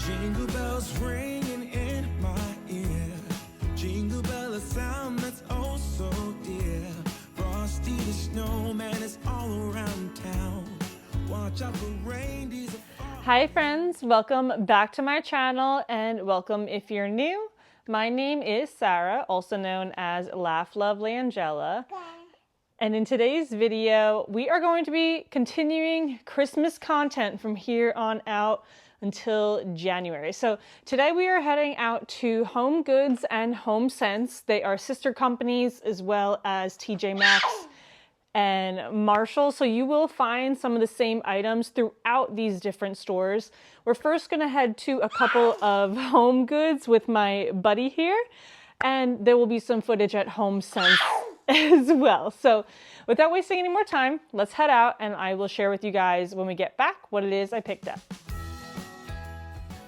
Jingle bells ringing in my ear. Jingle bell, a sound that's oh so dear. Frosty the snowman is all around town. Watch out for reindeers. Hi friends, welcome back to my channel and welcome if you're new. My name is Sarah, also known as Laugh Love Langella. And in today's video, we are going to be continuing Christmas content from here on out until January. So today we are heading out to HomeGoods and HomeSense. They are sister companies as well as TJ Maxx and Marshall. So you will find some of the same items throughout these different stores. We're first gonna head to a couple of HomeGoods with my buddy here, and there will be some footage at HomeSense as well. So without wasting any more time, let's head out and I will share with you guys when we get back what it is I picked up.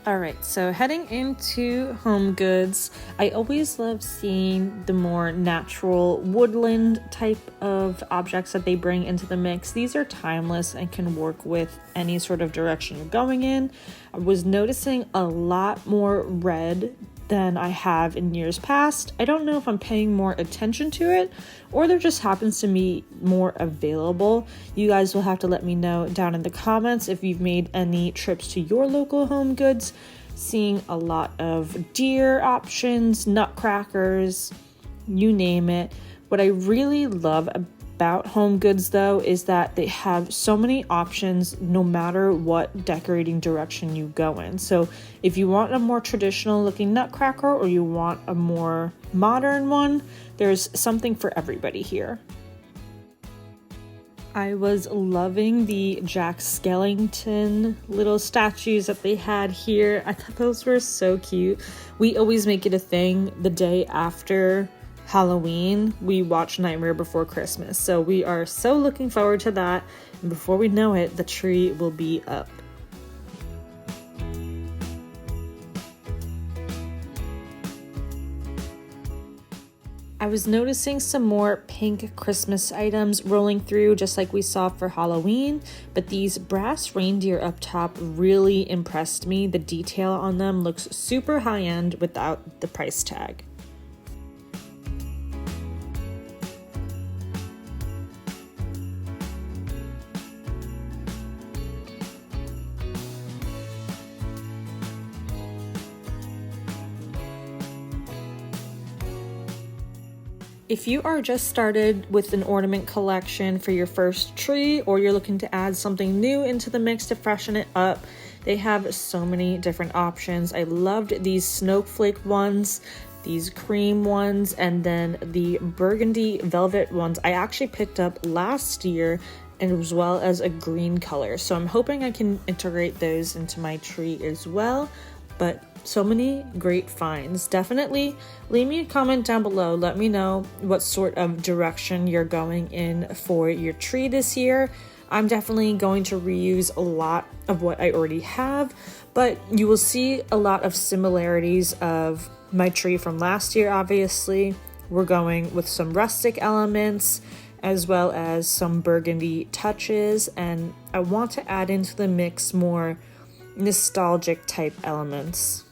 All right, so heading into HomeGoods, I always love seeing the more natural woodland type of objects that they bring into the mix. These are timeless and can work with any sort of direction you're going in. I was noticing a lot more red than I have in years past. I don't know if I'm paying more attention to it or there just happens to be more available. You guys will have to let me know down in the comments if you've made any trips to your local HomeGoods, seeing a lot of deer options, nutcrackers, you name it. What I really love about HomeGoods though is that they have so many options no matter what decorating direction you go in. So if you want a more traditional looking nutcracker or you want a more modern one, there's something for everybody here. I was loving the Jack Skellington little statues that they had here. I thought those were so cute. We always make it a thing the day after Halloween, we watch Nightmare Before Christmas. So we are so looking forward to that. And before we know it, the tree will be up. I was noticing some more pink Christmas items rolling through just like we saw for Halloween, but these brass reindeer up top really impressed me. The detail on them looks super high-end without the price tag. If you are just started with an ornament collection for your first tree or you're looking to add something new into the mix to freshen it up, they have so many different options. I loved these snowflake ones, these cream ones, and then the burgundy velvet ones I actually picked up last year, and as well as a green color. So I'm hoping I can integrate those into my tree as well. But so many great finds. Definitely leave me a comment down below. Let me know what sort of direction you're going in for your tree this year. I'm definitely going to reuse a lot of what I already have, but you will see a lot of similarities of my tree from last year. Obviously, we're going with some rustic elements as well as some burgundy touches, and I want to add into the mix more nostalgic type elements.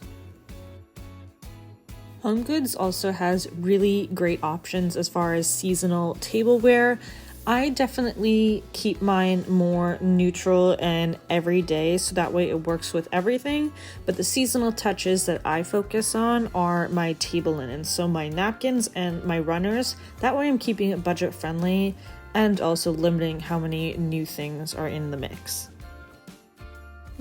HomeGoods also has really great options as far as seasonal tableware. I definitely keep mine more neutral and everyday so that way it works with everything, but the seasonal touches that I focus on are my table linen, so my napkins and my runners. That way I'm keeping it budget friendly and also limiting how many new things are in the mix.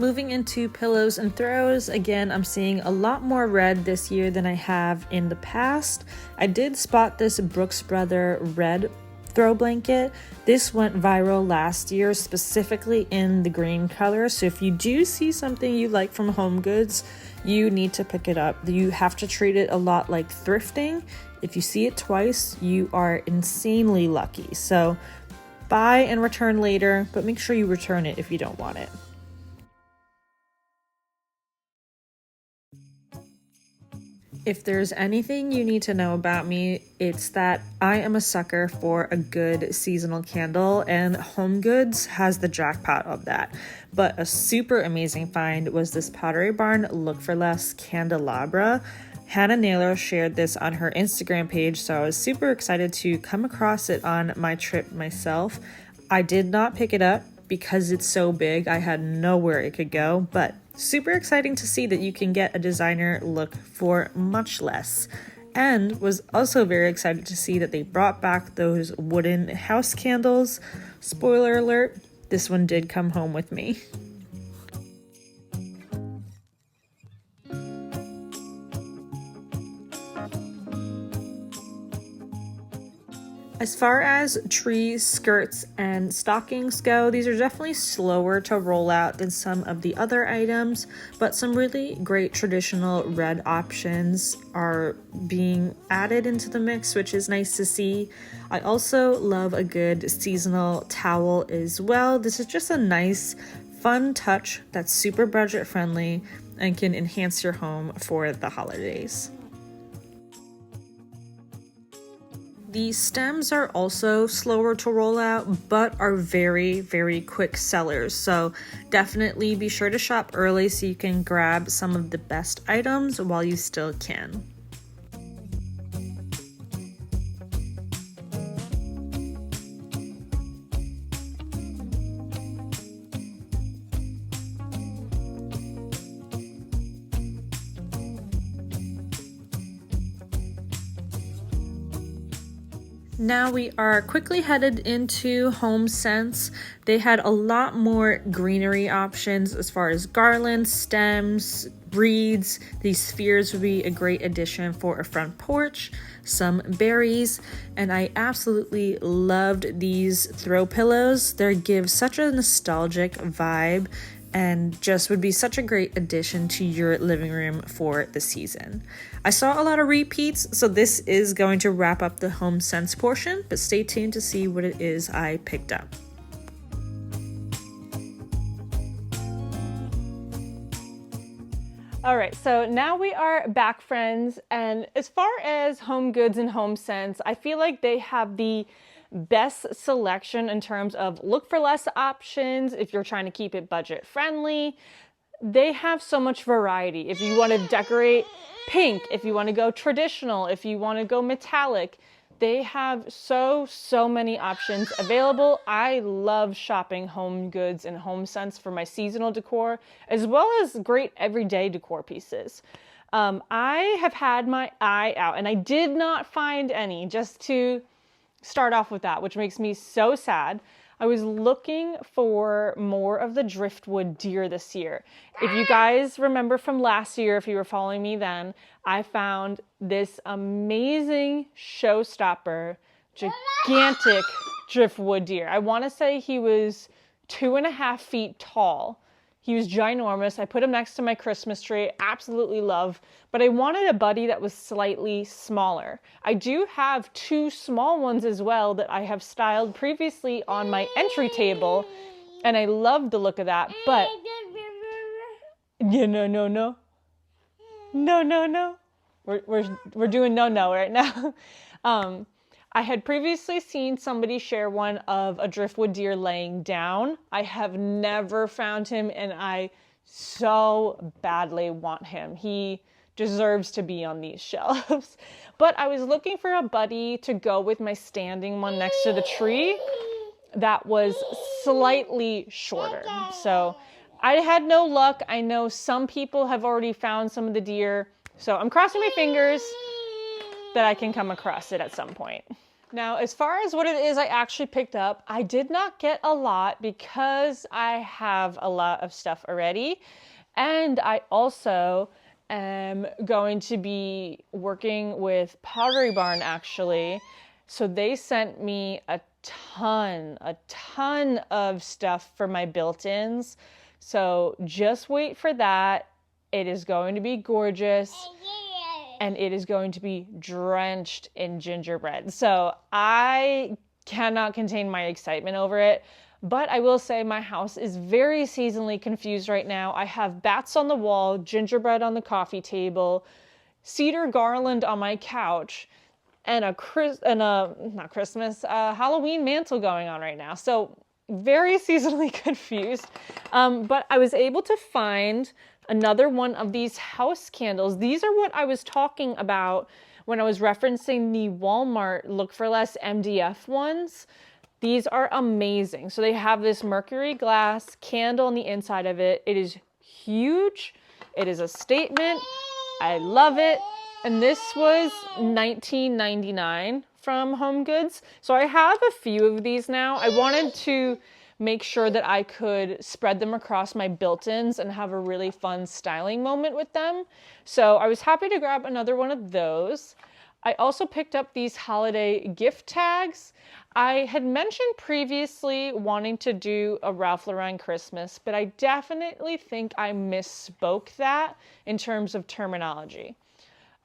Moving into pillows and throws, again, I'm seeing a lot more red this year than I have in the past. I did spot this Brooks Brother red throw blanket. This went viral last year, specifically in the green color. So if you do see something you like from HomeGoods, you need to pick it up. You have to treat it a lot like thrifting. If you see it twice, you are insanely lucky. So buy and return later, but make sure you return it if you don't want it. If there's anything you need to know about me, it's that I am a sucker for a good seasonal candle, and HomeGoods has the jackpot of that. But a super amazing find was this Pottery Barn Look for Less candelabra. Hannah Naylor shared this on her Instagram page, so I was super excited to come across it on my trip myself. I did not pick it up because it's so big. I had nowhere it could go, but super exciting to see that you can get a designer look for much less. And was also very excited to see that they brought back those wooden house candles. Spoiler alert, this one did come home with me. As far as trees, skirts, and stockings go, these are definitely slower to roll out than some of the other items, but some really great traditional red options are being added into the mix, which is nice to see. I also love a good seasonal towel as well. This is just a nice, fun touch that's super budget friendly and can enhance your home for the holidays. The stems are also slower to roll out, but are very, very quick sellers. So definitely be sure to shop early so you can grab some of the best items while you still can. Now we are quickly headed into HomeSense. They had a lot more greenery options as far as garlands, stems, reeds. These spheres would be a great addition for a front porch, some berries, and I absolutely loved these throw pillows. They give such a nostalgic vibe and just would be such a great addition to your living room for the season. I saw a lot of repeats, so this is going to wrap up the HomeSense portion, but stay tuned to see what it is I picked up. All right, so now we are back, friends, and as far as HomeGoods and HomeSense, I feel like they have the best selection in terms of look for less options if you're trying to keep it budget friendly. They have so much variety. If you want to decorate pink, if you want to go traditional, if you want to go metallic, they have so many options available. I love shopping HomeGoods and HomeSense for my seasonal decor, as well as great everyday decor pieces. I have had my eye out and I did not find any, just to start off with that, which makes me so sad. I was looking for more of the driftwood deer this year. If you guys remember from last year, if you were following me then, I found this amazing showstopper, gigantic driftwood deer. I want to say he was 2.5 feet tall. He was ginormous. I put him next to my Christmas tree. Absolutely love. But I wanted a buddy that was slightly smaller. I do have 2 small ones as well that I have styled previously on my entry table. And I love the look of that. But yeah, no. We're doing no right now. I had previously seen somebody share one of a driftwood deer laying down. I have never found him and I so badly want him. He deserves to be on these shelves. But I was looking for a buddy to go with my standing one next to the tree that was slightly shorter. So I had no luck. I know some people have already found some of the deer. So I'm crossing my fingers that I can come across it at some point. Now, as far as what it is I actually picked up, I did not get a lot because I have a lot of stuff already. And I also am going to be working with Pottery Barn actually. So they sent me a ton of stuff for my built-ins. So just wait for that. It is going to be gorgeous. And it is going to be drenched in gingerbread. So I cannot contain my excitement over it. But I will say my house is very seasonally confused right now. I have bats on the wall, gingerbread on the coffee table, cedar garland on my couch and a Halloween mantle going on right now. So very seasonally confused. But I was able to find another one of these house candles. These are what I was talking about when I was referencing the Walmart Look for Less MDF ones. These are amazing. So they have this mercury glass candle on the inside of it. It is huge. It is a statement. I love it. And this was $19.99 from HomeGoods. So I have a few of these now. I wanted to make sure that I could spread them across my built-ins and have a really fun styling moment with them. So I was happy to grab another one of those. I also picked up these holiday gift tags. I had mentioned previously wanting to do a Ralph Lauren Christmas, but I definitely think I misspoke that in terms of terminology.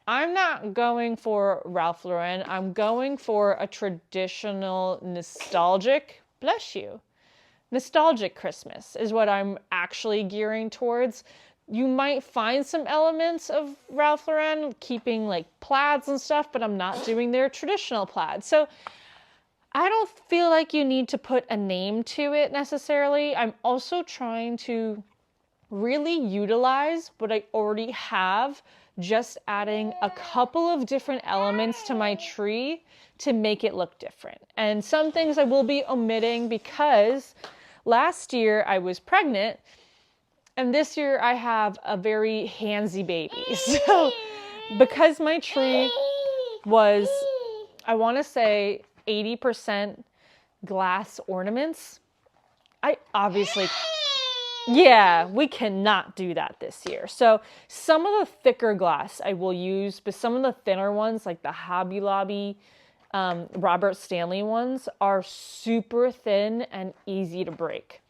I'm not going for Ralph Lauren. I'm going for a traditional nostalgic, bless you, nostalgic Christmas is what I'm actually gearing towards. You might find some elements of Ralph Lauren, keeping like plaids and stuff, but I'm not doing their traditional plaid. So I don't feel like you need to put a name to it necessarily. I'm also trying to really utilize what I already have, just adding a couple of different elements to my tree to make it look different. And some things I will be omitting because last year I was pregnant and this year I have a very handsy baby. So because my tree was, I want to say 80% glass ornaments, I obviously, yeah, we cannot do that this year. So some of the thicker glass I will use, but some of the thinner ones, like the Hobby Lobby, Robert Stanley ones, are super thin and easy to break.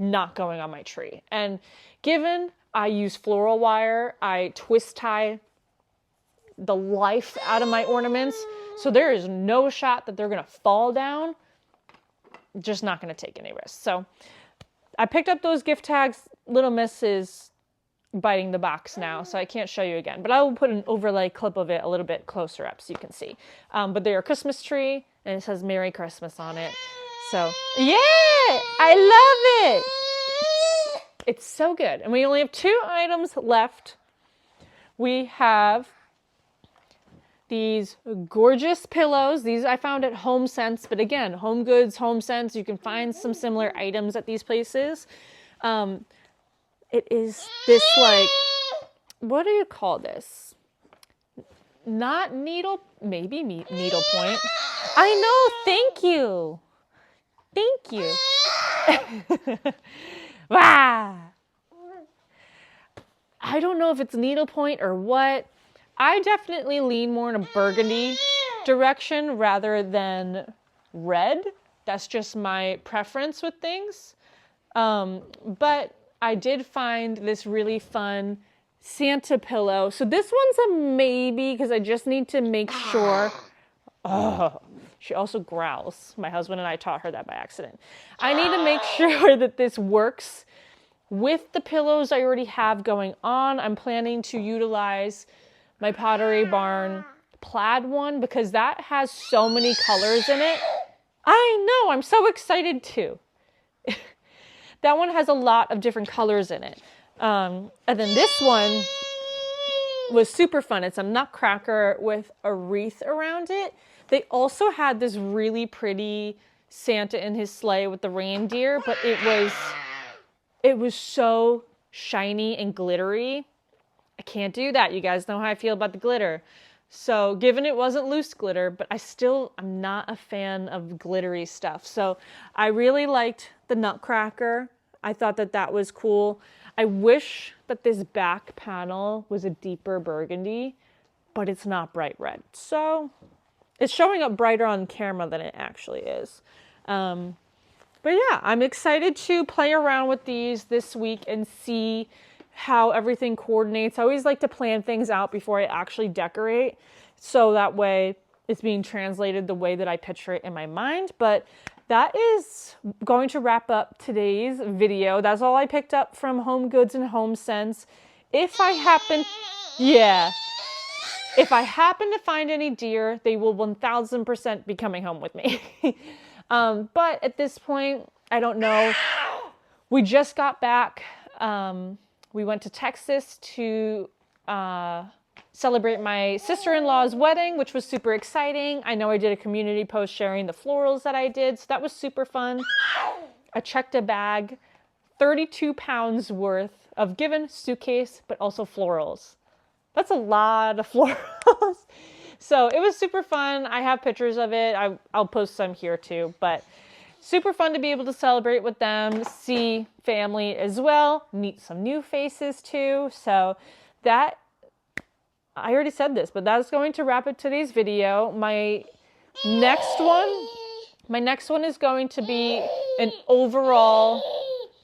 Not going on my tree. And given I use floral wire, I twist tie the life out of my ornaments, so there is no shot that they're gonna fall down. Just not gonna take any risks. So I picked up those gift tags. Little Miss is biting the box now, so I can't show you again, but I will put an overlay clip of it a little bit closer up so you can see. But they're a Christmas tree and it says Merry Christmas on it. So yeah, I love it. It's so good. And we only have 2 items left. We have these gorgeous pillows. These I found at HomeSense, but again, HomeGoods, HomeSense, you can find some similar items at these places. It is this like, what do you call this? Not needle, maybe needle point. I know, thank you. Thank you. Wow. I don't know if it's needlepoint or what. I definitely lean more in a burgundy direction rather than red. That's just my preference with things. But I did find this really fun Santa pillow. So this one's a maybe because I just need to make sure. Oh, she also growls. My husband and I taught her that by accident. I need to make sure that this works with the pillows I already have going on. I'm planning to utilize my Pottery Barn plaid one because that has so many colors in it. I know, I'm so excited too. That one has a lot of different colors in it. And then this one was super fun. It's a Nutcracker with a wreath around it. They also had this really pretty Santa in his sleigh with the reindeer, but it was so shiny and glittery. I can't do that. You guys know how I feel about the glitter. So given it wasn't loose glitter, but I'm not a fan of glittery stuff. So I really liked the Nutcracker. I thought that was cool. I wish that this back panel was a deeper burgundy, but it's not bright red. So it's showing up brighter on camera than it actually is. But yeah, I'm excited to play around with these this week and see how everything coordinates. I always like to plan things out before I actually decorate, so that way it's being translated the way that I picture it in my mind. But that is going to wrap up today's video. That's all I picked up from HomeGoods and HomeSense. If I happen, yeah, If I happen to find any deer, they will 1000% be coming home with me. But at this point, I don't know. We just got back. We went to Texas to celebrate my sister-in-law's wedding, which was super exciting. I know I did a community post sharing the florals that I did, so that was super fun. I checked a bag, 32 pounds worth of given suitcase, but also florals. That's a lot of florals. So it was super fun. I have pictures of it. I'll post some here too, but super fun to be able to celebrate with them, see family as well, meet some new faces too. So that, I already said this, but that's going to wrap up today's video. My next one is going to be an overall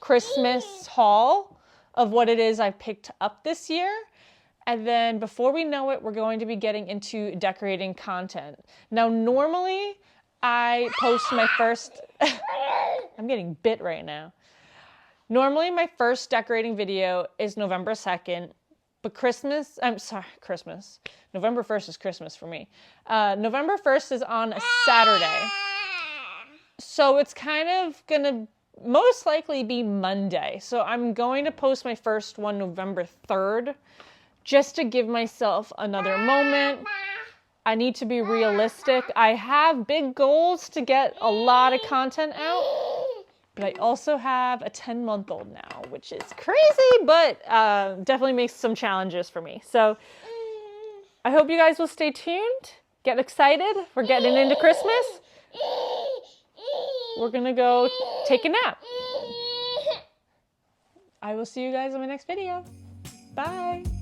Christmas haul of what it is I've picked up this year. And then before we know it, we're going to be getting into decorating content. Now, normally I post my first, I'm getting bit right now. Normally my first decorating video is November 2nd. But Christmas. November 1st is Christmas for me. November 1st is on a Saturday. So it's kind of going to most likely be Monday. So I'm going to post my first one November 3rd just to give myself another moment. I need to be realistic. I have big goals to get a lot of content out. But I also have a 10-month-old now, which is crazy, but definitely makes some challenges for me. So I hope you guys will stay tuned, get excited. We're getting into Christmas. We're going to go take a nap. I will see you guys in my next video. Bye.